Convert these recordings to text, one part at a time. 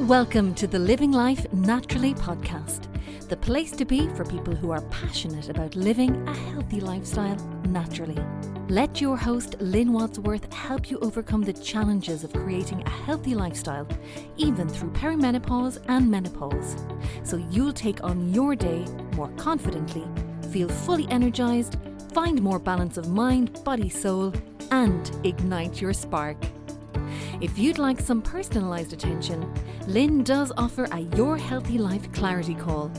Welcome to the Living Life Naturally podcast, the place to be for people who are passionate about living a healthy lifestyle naturally. Let your host, Lynn Wadsworth, help you overcome the challenges of creating a healthy lifestyle, even through perimenopause and menopause, so you'll take on your day more confidently, feel fully energized, find more balance of mind, body, soul, and ignite your spark. If you'd like some personalised attention, Lynn does offer a Your Healthy Life Clarity Call.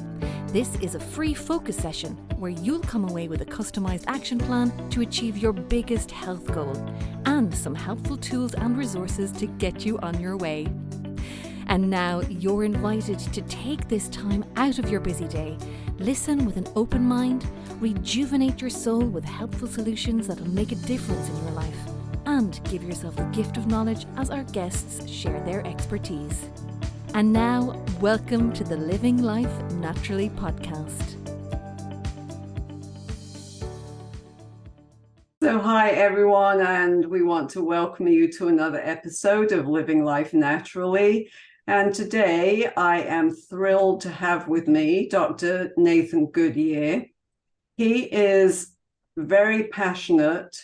This is a free focus session where you'll come away with a customised action plan to achieve your biggest health goal and some helpful tools and resources to get you on your way. And now you're invited to take this time out of your busy day, listen with an open mind, rejuvenate your soul with helpful solutions that'll make a difference in your life, and give yourself the gift of knowledge as our guests share their expertise. And now, welcome to the Living Life Naturally podcast. So hi everyone, and we want to welcome you to another episode of Living Life Naturally. And today I am thrilled to have with me Dr. Nathan Goodyear. He is very passionate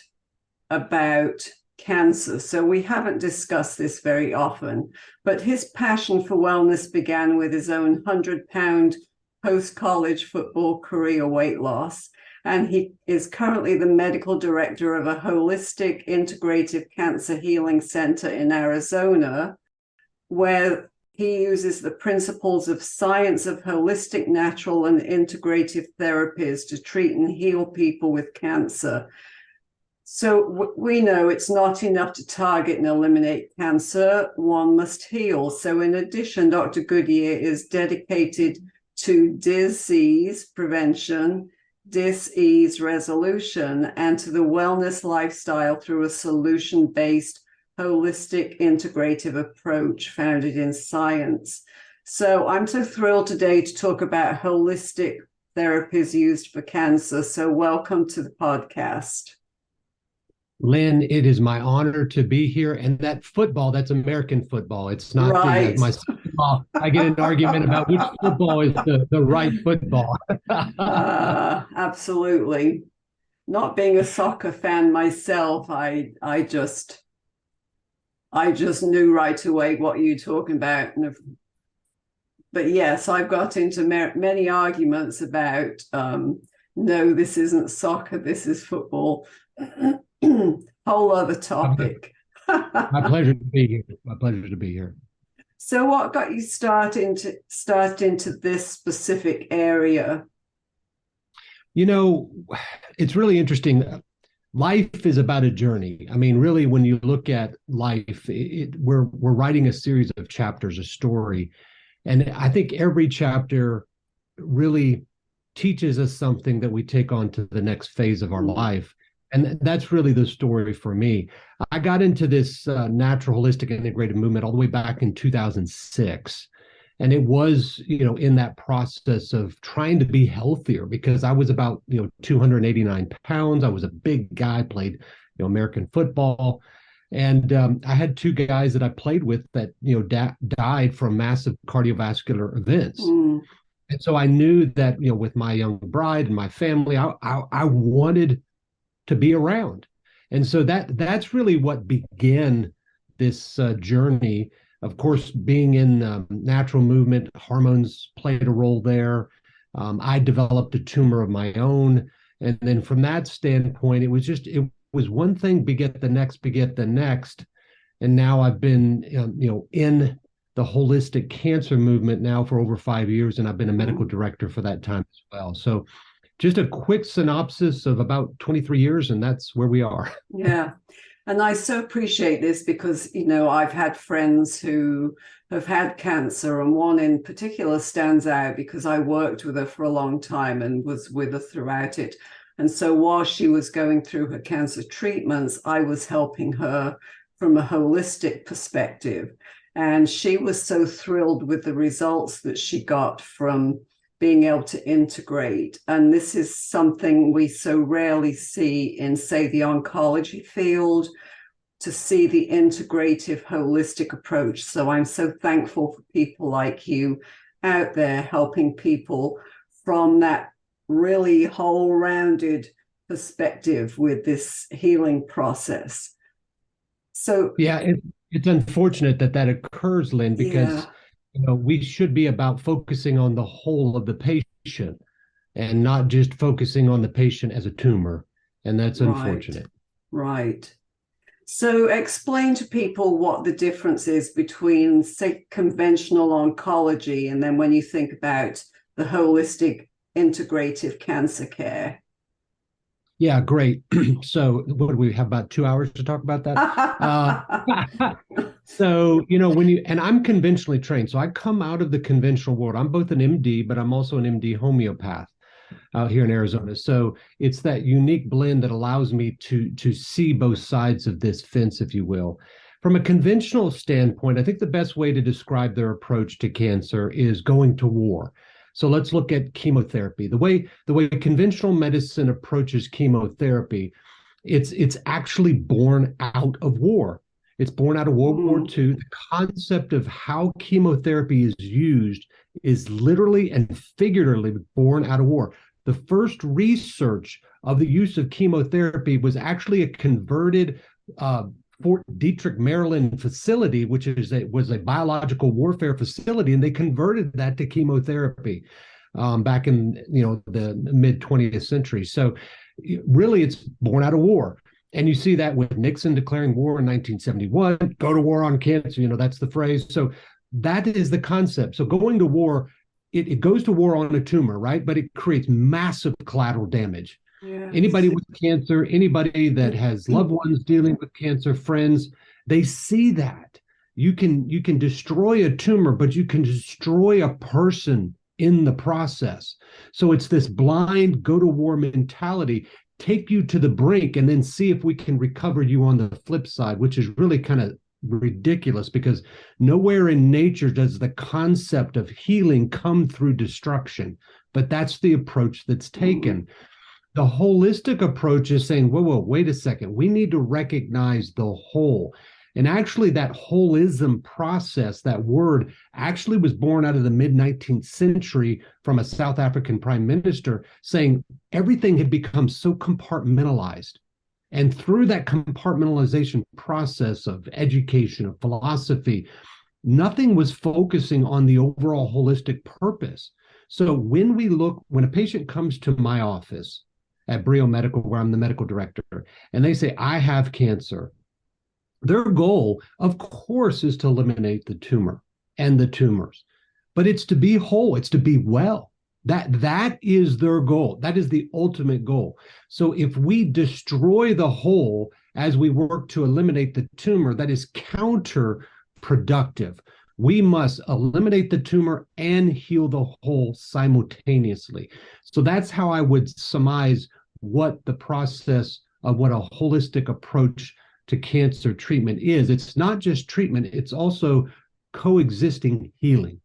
about cancer. So we haven't discussed this very often, but his passion for wellness began with his own 100-pound post-college football career weight loss. And he is currently the medical director of a holistic integrative cancer healing center in Arizona, where he uses the principles of science of holistic, natural, and integrative therapies to treat and heal people with cancer. So we know it's not enough to target and eliminate cancer, one must heal. So in addition, Dr. Goodyear is dedicated to disease prevention, dis-ease resolution, and to the wellness lifestyle through a solution-based, holistic, integrative approach founded in science. So I'm so thrilled today to talk about holistic therapies used for cancer. So welcome to the podcast. Lynn, it is my honor to be here. And that football, that's American football. It's not right. My football. I get an argument about which football is the right football. Absolutely. Not being a soccer fan myself, I just knew right away what you're talking about. But yes, I've got into many arguments about, no, this isn't soccer, this is football. Whole other topic. My pleasure to be here. My pleasure to be here. So what got you started into this specific area? You know, it's really interesting. Life is about a journey. I mean, really, when you look at life, we're writing a series of chapters, a story. And I think every chapter really teaches us something that we take on to the next phase of our life. And that's really the story for me. I got into this natural, holistic, integrative movement all the way back in 2006. And it was, in that process of trying to be healthier because I was about, 289 pounds. I was a big guy, played, American football. And I had two guys that I played with that, died from massive cardiovascular events. And so I knew that, with my young bride and my family, I wanted to be around. And so that's really what began this journey. Of course, being in natural movement, hormones played a role there. I developed a tumor of my own. And then from that standpoint, it was one thing beget the next. And now I've been, in the holistic cancer movement now for over 5 years, and I've been a medical director for that time as well. So just a quick synopsis of about 23 years, and that's where we are. Yeah. And I so appreciate this because, I've had friends who have had cancer, and one in particular stands out because I worked with her for a long time and was with her throughout it. And so while she was going through her cancer treatments, I was helping her from a holistic perspective. And she was so thrilled with the results that she got from being able to integrate. And this is something we so rarely see in, say, the oncology field. to see the integrative, holistic approach. So I'm so thankful for people like you out there helping people from that really whole-rounded perspective with this healing process. So yeah, it's unfortunate that occurs, Lynn, because we should be about focusing on the whole of the patient and not just focusing on the patient as a tumor. And that's unfortunate. Right. So explain to people what the difference is between, say, conventional oncology and then when you think about the holistic integrative cancer care. Yeah, great. So what do we have, about 2 hours to talk about that? So, and I'm conventionally trained. So I come out of the conventional world. I'm both an MD, but I'm also an MD homeopath out here in Arizona. So it's that unique blend that allows me to see both sides of this fence, if you will. From a conventional standpoint, I think the best way to describe their approach to cancer is going to war. So let's look at chemotherapy. The way conventional medicine approaches chemotherapy, it's actually born out of war. It's born out of World War II. The concept of how chemotherapy is used is literally and figuratively born out of war. The first research of the use of chemotherapy was actually a converted Fort Detrick, Maryland facility, which was a biological warfare facility, and they converted that to chemotherapy back in the mid 20th century. So really, it's born out of war. And you see that with Nixon declaring war in 1971, go to war on cancer, that's the phrase. So that is the concept. So going to war, it goes to war on a tumor, right? But it creates massive collateral damage. Yes. Anybody with cancer, anybody that has loved ones dealing with cancer, friends, they see that. You can destroy a tumor, but you can destroy a person in the process. So it's this blind go to war mentality. Take you to the brink and then see if we can recover you on the flip side, which is really kind of ridiculous because nowhere in nature does the concept of healing come through destruction. But that's the approach that's taken. The holistic approach is saying, whoa, wait a second. We need to recognize the whole. And actually, that holism process, that word, actually was born out of the mid-19th century from a South African prime minister saying everything had become so compartmentalized. And through that compartmentalization process of education, of philosophy, nothing was focusing on the overall holistic purpose. So when a patient comes to my office at Brio Medical, where I'm the medical director, and they say, I have cancer, their goal, of course, is to eliminate the tumor and the tumors, but it's to be whole, it's to be well. That is their goal. That is the ultimate goal. So if we destroy the whole as we work to eliminate the tumor, that is counterproductive. We must eliminate the tumor and heal the whole simultaneously. So that's how I would surmise what the process of what a holistic approach to cancer treatment is. It's not just treatment, it's also coexisting healing.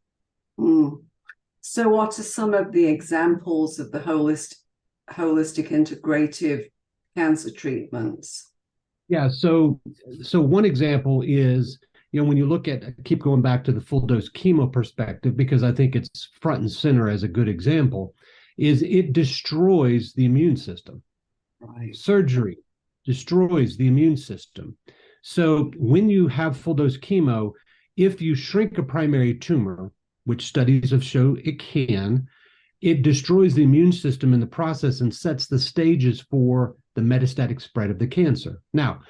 So what are some of the examples of the holistic integrative cancer treatments? Yeah, so one example is, when you look at, keep going back to the full dose chemo perspective, because I think it's front and center as a good example, is it destroys the immune system. Right. Surgery destroys the immune system. So when you have full dose chemo, if you shrink a primary tumor, which studies have shown it can, it destroys the immune system in the process and sets the stages for the metastatic spread of the cancer. Now,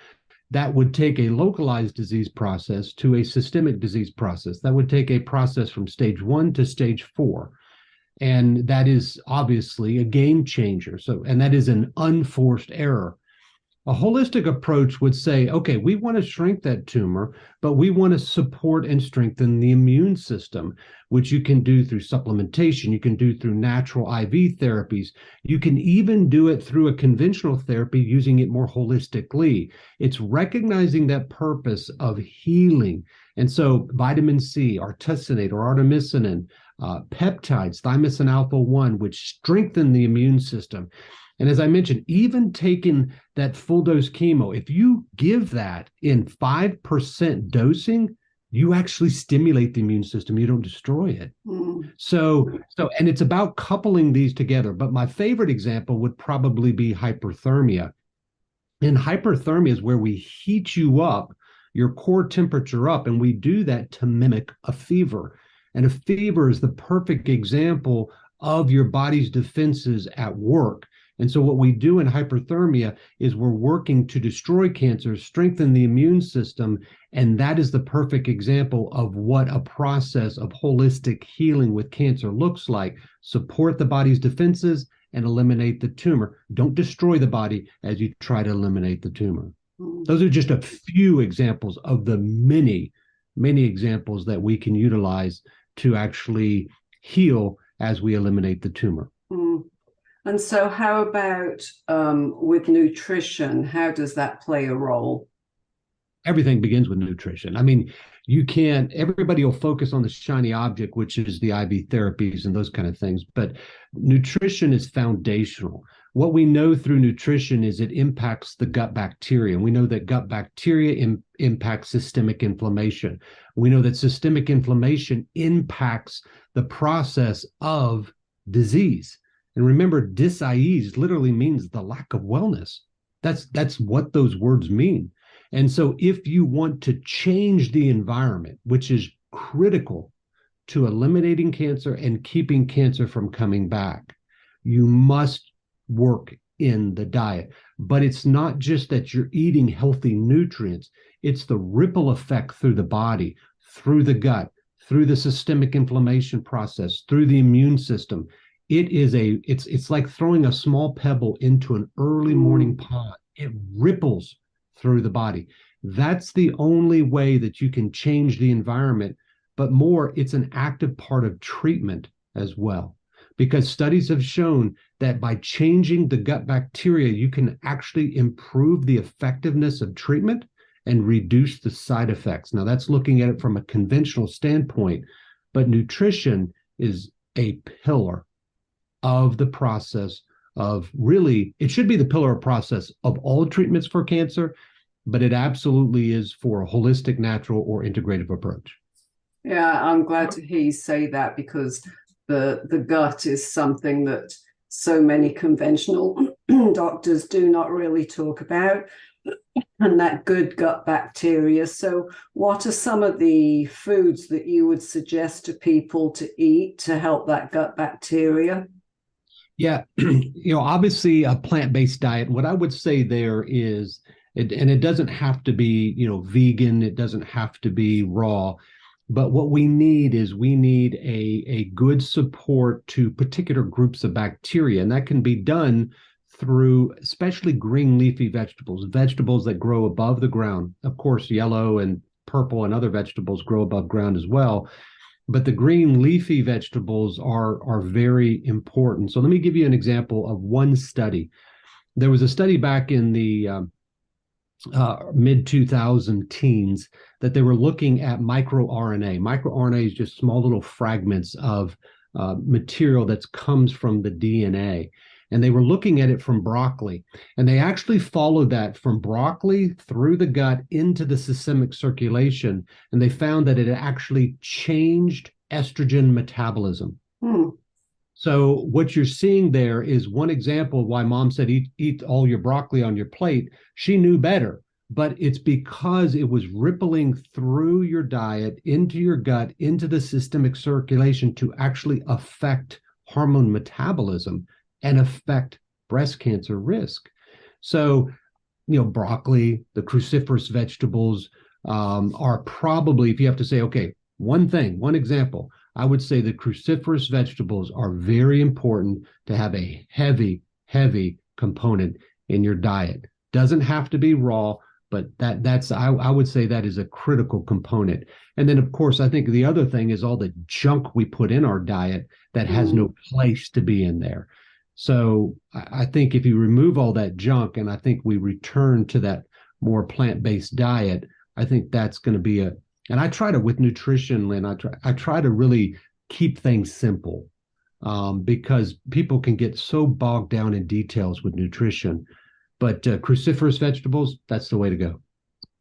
that would take a localized disease process to a systemic disease process. That would take a process from stage 1 to stage 4. And that is obviously a game changer. And that is an unforced error. A holistic approach would say, okay, we want to shrink that tumor, but we want to support and strengthen the immune system, which you can do through supplementation. You can do through natural IV therapies. You can even do it through a conventional therapy, using it more holistically. It's recognizing that purpose of healing. And so vitamin C, artesunate or artemisinin, peptides, thymosin alpha 1, which strengthen the immune system. And as I mentioned, even taking that full dose chemo, if you give that in 5% dosing, you actually stimulate the immune system. You don't destroy it. So, and it's about coupling these together. But my favorite example would probably be hyperthermia. And hyperthermia is where we heat you up, your core temperature up, and we do that to mimic a fever. And a fever is the perfect example of your body's defenses at work. And so what we do in hyperthermia is we're working to destroy cancer, strengthen the immune system, and that is the perfect example of what a process of holistic healing with cancer looks like. Support the body's defenses and eliminate the tumor. Don't destroy the body as you try to eliminate the tumor. Those are just a few examples of the many, many examples that we can utilize to actually heal as we eliminate the tumor. And so how about with nutrition? How does that play a role? Everything begins with nutrition. I mean, you can't, everybody will focus on the shiny object, which is the IV therapies and those kind of things, but nutrition is foundational. What we know through nutrition is it impacts the gut bacteria. And we know that gut bacteria impacts systemic inflammation. We know that systemic inflammation impacts the process of disease. And remember, dis-ease literally means the lack of wellness. That's what those words mean. And so if you want to change the environment, which is critical to eliminating cancer and keeping cancer from coming back, you must work in the diet. But it's not just that you're eating healthy nutrients, it's the ripple effect through the body, through the gut, through the systemic inflammation process, through the immune system. It's like throwing a small pebble into an early morning pond. It ripples through the body. That's the only way that you can change the environment, but more, it's an active part of treatment as well. Because studies have shown that by changing the gut bacteria, you can actually improve the effectiveness of treatment and reduce the side effects. Now, that's looking at it from a conventional standpoint, but nutrition is a pillar of the process of really, it should be the pillar of process of all treatments for cancer, but it absolutely is for a holistic, natural, or integrative approach. Yeah, I'm glad to hear you say that, because the gut is something that so many conventional doctors do not really talk about, and that good gut bacteria. So what are some of the foods that you would suggest to people to eat to help that gut bacteria? Yeah, obviously a plant-based diet. What I would say there is, and it doesn't have to be, vegan. It doesn't have to be raw. But what we need is a good support to particular groups of bacteria. And that can be done through especially green leafy vegetables that grow above the ground. Of course, yellow and purple and other vegetables grow above ground as well. But the green leafy vegetables are very important. So let me give you an example of one study. There was a study back in the mid-2000 teens that they were looking at microRNA. MicroRNA is just small little fragments of material that comes from the DNA. And they were looking at it from broccoli. And they actually followed that from broccoli through the gut into the systemic circulation. And they found that it actually changed estrogen metabolism. So what you're seeing there is one example of why mom said, eat all your broccoli on your plate. She knew better, but it's because it was rippling through your diet, into your gut, into the systemic circulation to actually affect hormone metabolism and affect breast cancer risk. So, broccoli, the cruciferous vegetables are probably, if you have to say, okay, one example, I would say the cruciferous vegetables are very important to have a heavy, heavy component in your diet. Doesn't have to be raw, but I would say that is a critical component. And then, of course, I think the other thing is all the junk we put in our diet that has no place to be in there. So I think if you remove all that junk and I think we return to that more plant-based diet, I think that's going to be and I try to, with nutrition, Lynn, I try to really keep things simple. because people can get so bogged down in details with nutrition. But cruciferous vegetables, that's the way to go.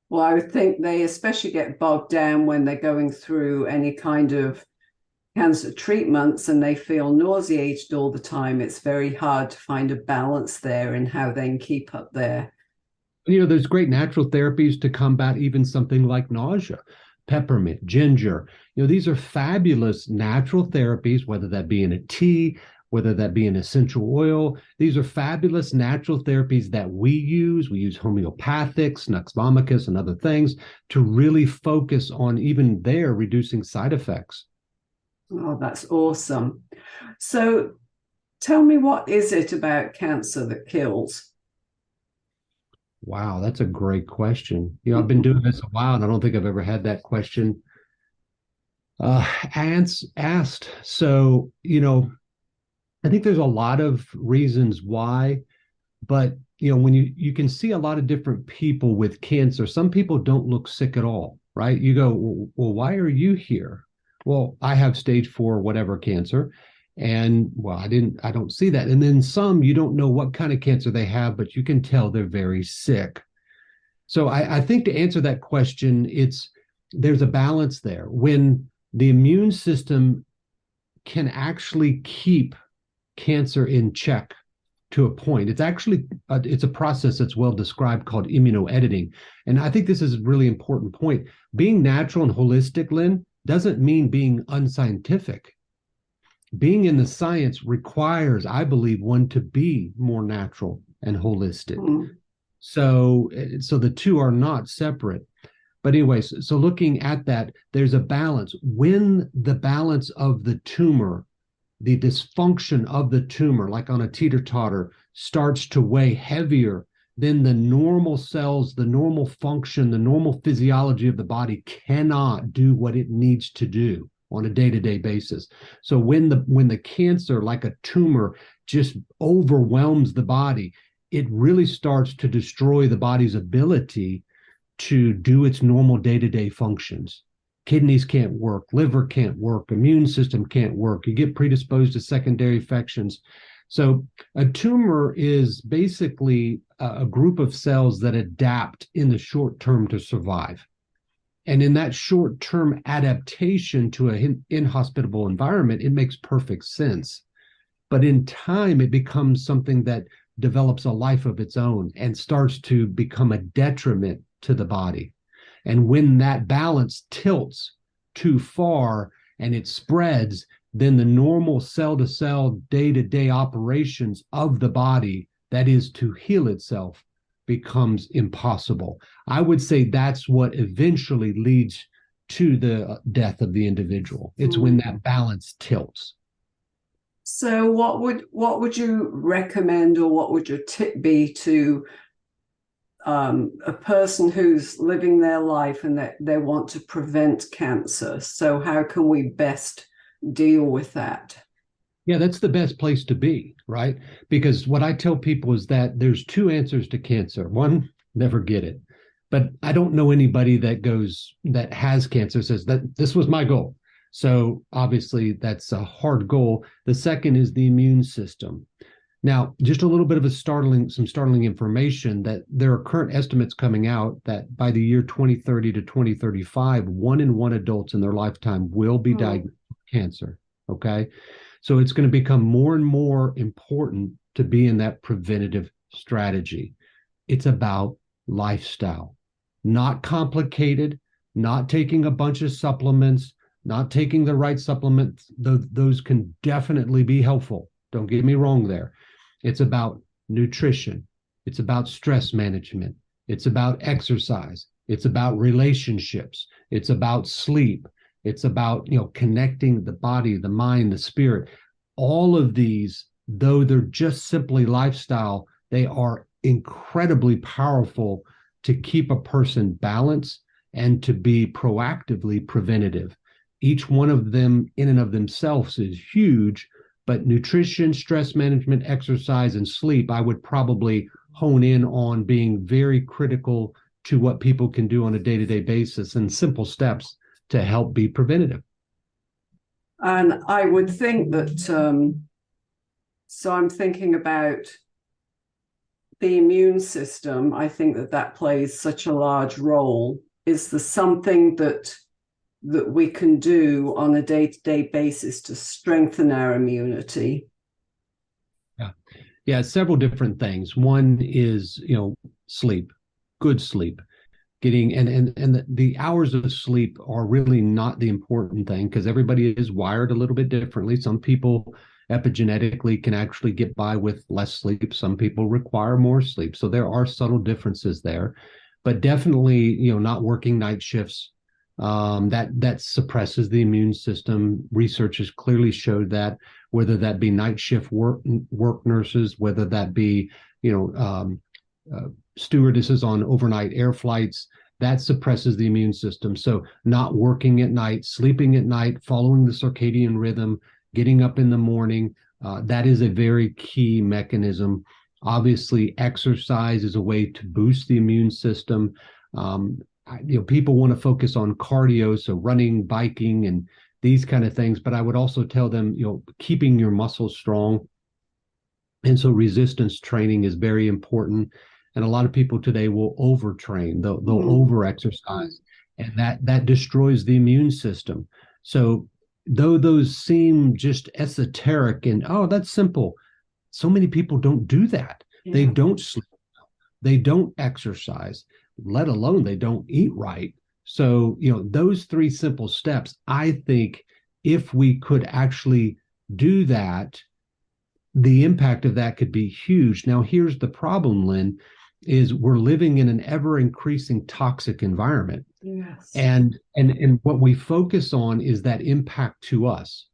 Well, I would think they especially get bogged down when they're going through any kind of cancer treatments and they feel nauseated all the time. It's very hard to find a balance there in how they can keep up their. There's great natural therapies to combat even something like nausea. Peppermint, ginger, these are fabulous natural therapies, whether that be in a tea, whether that be an essential oil. These are fabulous natural therapies that we use. We use homeopathics, Nux vomica, and other things to really focus on even there reducing side effects. Oh, that's awesome. So tell me, what is it about cancer that kills? Wow, that's a great question. I've been doing this a while, and I don't think I've ever had that question asked. So, I think there's a lot of reasons why, but when you can see a lot of different people with cancer, some people don't look sick at all, right? You go, well, why are you here? Well, I have stage 4 whatever cancer. And well, I don't see that. And then some, you don't know what kind of cancer they have, but you can tell they're very sick. So I think to answer that question, there's a balance there. When the immune system can actually keep cancer in check to a point, it's a process that's well described called immunoediting. And I think this is a really important point. Being natural and holistic, Lynn, doesn't mean being unscientific. Being in the science requires, I believe, one to be more natural and holistic. So the two are not separate. But anyways, so looking at that, there's a balance. When the balance of the tumor, the dysfunction of the tumor, like on a teeter-totter, starts to weigh heavier, then the normal cells, the normal function, the normal physiology of the body cannot do what it needs to do on a day-to-day basis. So when the cancer, like a tumor, just overwhelms the body, it really starts to destroy the body's ability to do its normal day-to-day functions. Kidneys can't work, liver can't work, immune system can't work. You get predisposed to secondary infections. So a tumor is basically a group of cells that adapt in the short term to survive. And in that short-term adaptation to an inhospitable environment, it makes perfect sense. But in time, it becomes something that develops a life of its own and starts to become a detriment to the body. And when that balance tilts too far and it spreads, then the normal cell-to-cell, day-to-day operations of the body, that is to heal itself, becomes impossible. I would say that's what eventually leads to the death of the individual. It's when that balance tilts. So what would you recommend, or what would your tip be to a person who's living their life and that they want to prevent cancer? So how can we best deal with that? Yeah, that's the best place to be, right? Because what I tell people is that there's 2 answers to cancer. One, never get it. But I don't know anybody that has cancer says that this was my goal. So obviously that's a hard goal. The second is the immune system. Now, just a little bit of some startling information, that there are current estimates coming out that by the year 2030 to 2035, 1 in 1 adults in their lifetime will be diagnosed with cancer. Okay. So it's going to become more and more important to be in that preventative strategy. It's about lifestyle, not complicated, not taking a bunch of supplements, not taking the right supplements. Those can definitely be helpful. Don't get me wrong there. It's about nutrition. It's about stress management. It's about exercise. It's about relationships. It's about sleep. It's about, connecting the body, the mind, the spirit. All of these, though they're just simply lifestyle, they are incredibly powerful to keep a person balanced and to be proactively preventative. Each one of them in and of themselves is huge, but nutrition, stress management, exercise, and sleep, I would probably hone in on being very critical to what people can do on a day-to-day basis and simple steps to help be preventative. And I would think that, so I'm thinking about the immune system. I think that that plays such a large role. Is there something that we can do on a day-to-day basis to strengthen our immunity? Yeah, several different things. One is, sleep, good sleep. Getting and the hours of sleep are really not the important thing, because everybody is wired a little bit differently. Some people epigenetically can actually get by with less sleep. Some people require more sleep. So there are subtle differences there, but definitely, not working night shifts, that suppresses the immune system. Research has clearly showed that, whether that be night shift work nurses, whether that be, stewardesses on overnight air flights, that suppresses the immune system. So not working at night, sleeping at night, following the circadian rhythm, getting up in the morning, that is a very key mechanism. Obviously, exercise is a way to boost the immune system. People want to focus on cardio, so running, biking, and these kind of things. But I would also tell them, keeping your muscles strong. And so resistance training is very important. And a lot of people today will overtrain, they'll over-exercise, and that destroys the immune system. So though those seem just esoteric and, oh, that's simple, so many people don't do that. Yeah. They don't sleep, they don't exercise, let alone they don't eat right. So, those three simple steps, I think if we could actually do that, the impact of that could be huge. Now, here's the problem, Lynn, is we're living in an ever increasing toxic environment. Yes. And what we focus on is that impact to us.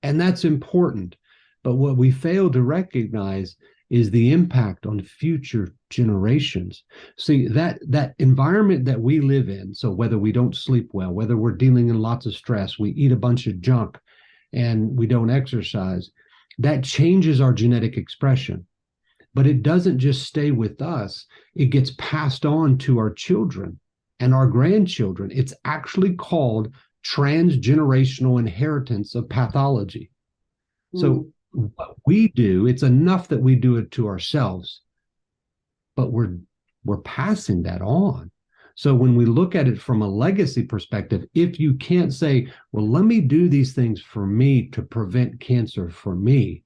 And that's important. But what we fail to recognize is the impact on future generations. See, that environment that we live in, so whether we don't sleep well, whether we're dealing in lots of stress, we eat a bunch of junk, and we don't exercise, that changes our genetic expression. But it doesn't just stay with us. It gets passed on to our children and our grandchildren. It's actually called transgenerational inheritance of pathology. So what we do, it's enough that we do it to ourselves, but we're passing that on. So when we look at it from a legacy perspective, if you can't say, well, let me do these things for me to prevent cancer for me,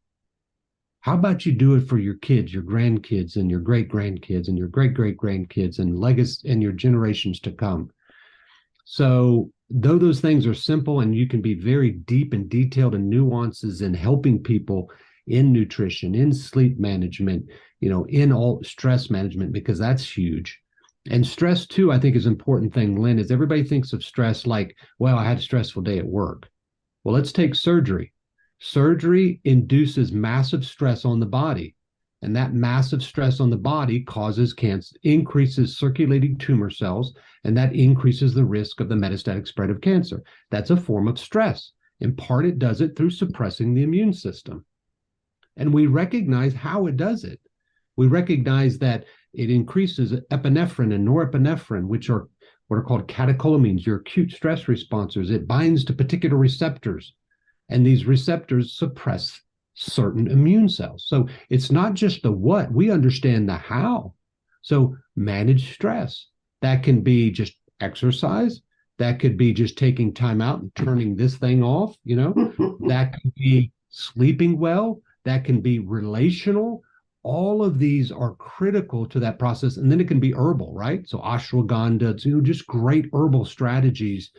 how about you do it for your kids, your grandkids, and your great-grandkids, and your great-great-grandkids, and legacy, and your generations to come? So though those things are simple, and you can be very deep and detailed in nuances in helping people in nutrition, in sleep management, in all stress management, because that's huge. And stress too, I think, is an important thing, Lynn, is everybody thinks of stress like, well, I had a stressful day at work. Well, let's take surgery. Surgery induces massive stress on the body, and that massive stress on the body causes cancer, increases circulating tumor cells, and that increases the risk of the metastatic spread of cancer. That's a form of stress. In part, it does it through suppressing the immune system. And we recognize how it does it. We recognize that it increases epinephrine and norepinephrine, which are what are called catecholamines, your acute stress responders. It binds to particular receptors, and these receptors suppress certain immune cells. So it's not just the what, we understand the how. So manage stress. That can be just exercise. That could be just taking time out and turning this thing off, That could be sleeping well. That can be relational. All of these are critical to that process. And then it can be herbal, right? So ashwagandha, just great herbal strategies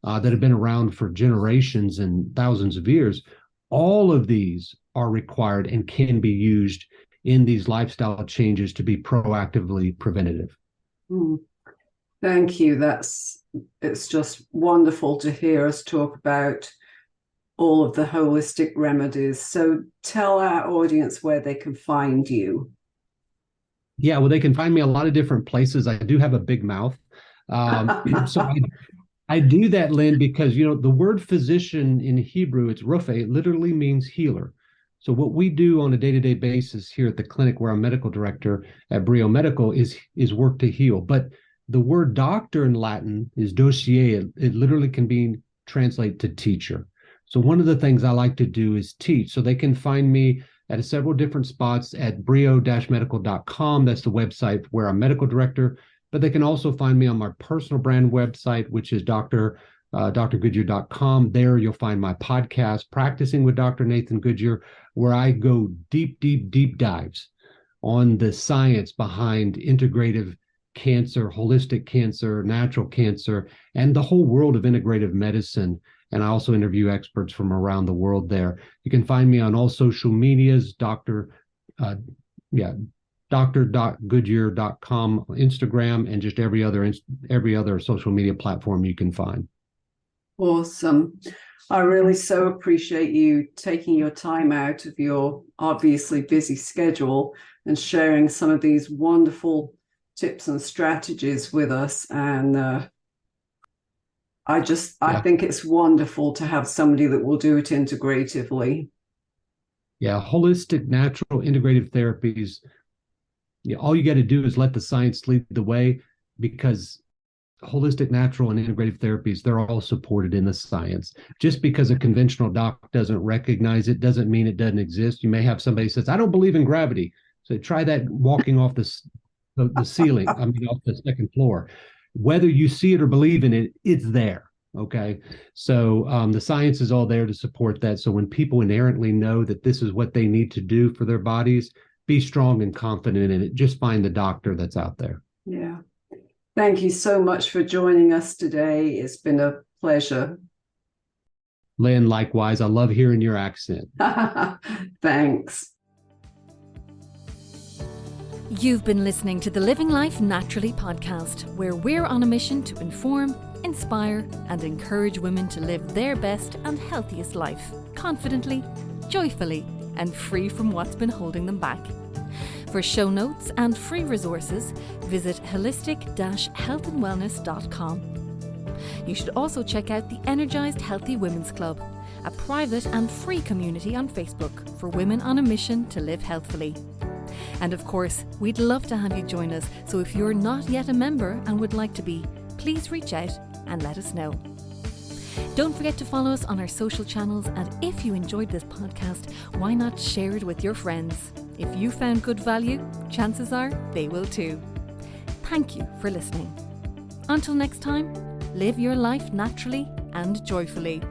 that have been around for generations and thousands of years. All of these are required and can be used in these lifestyle changes to be proactively preventative. Thank you. It's just wonderful to hear us talk about all of the holistic remedies. So tell our audience where they can find you. Yeah, well, they can find me a lot of different places. I do have a big mouth. So I do that, Lynn, because, the word physician in Hebrew, it's rofeh, it literally means healer. So what we do on a day-to-day basis here at the clinic, where I'm medical director at Brio Medical, is work to heal. But the word doctor in Latin is dossier. It literally can be translated to teacher. So one of the things I like to do is teach. So they can find me at several different spots at brio-medical.com. That's the website where I'm medical director. But they can also find me on my personal brand website, which is drgoodyear.com. There you'll find my podcast, Practicing with Dr. Nathan Goodyear, where I go deep, deep, deep dives on the science behind integrative cancer, holistic cancer, natural cancer, and the whole world of integrative medicine. And I also interview experts from around the world there. You can find me on all social medias, dr.goodyear.com, Instagram, and just every other social media platform you can find. Awesome. I really so appreciate you taking your time out of your obviously busy schedule and sharing some of these wonderful tips and strategies with us. And I think it's wonderful to have somebody that will do it integratively. Yeah, holistic, natural, integrative therapies. All you got to do is let the science lead the way, because holistic, natural, and integrative therapies, they're all supported in the science. Just because a conventional doc doesn't recognize it doesn't mean it doesn't exist. You may have somebody who says, I don't believe in gravity. So try that walking off the ceiling, off the second floor. Whether you see it or believe in it, it's there. Okay. So the science is all there to support that. So when people inherently know that this is what they need to do for their bodies, be strong and confident in it. Just find the doctor that's out there. Yeah. Thank you so much for joining us today. It's been a pleasure. Lynn, likewise. I love hearing your accent. Thanks. You've been listening to the Living Life Naturally podcast, where we're on a mission to inform, inspire, and encourage women to live their best and healthiest life, confidently, joyfully, and free from what's been holding them back. For show notes and free resources, visit holistic-healthandwellness.com. You should also check out the Energized Healthy Women's Club, a private and free community on Facebook for women on a mission to live healthfully. And of course, we'd love to have you join us, so if you're not yet a member and would like to be, please reach out and let us know. Don't forget to follow us on our social channels, and if you enjoyed this podcast, why not share it with your friends? If you found good value, chances are they will too. Thank you for listening. Until next time, live your life naturally and joyfully.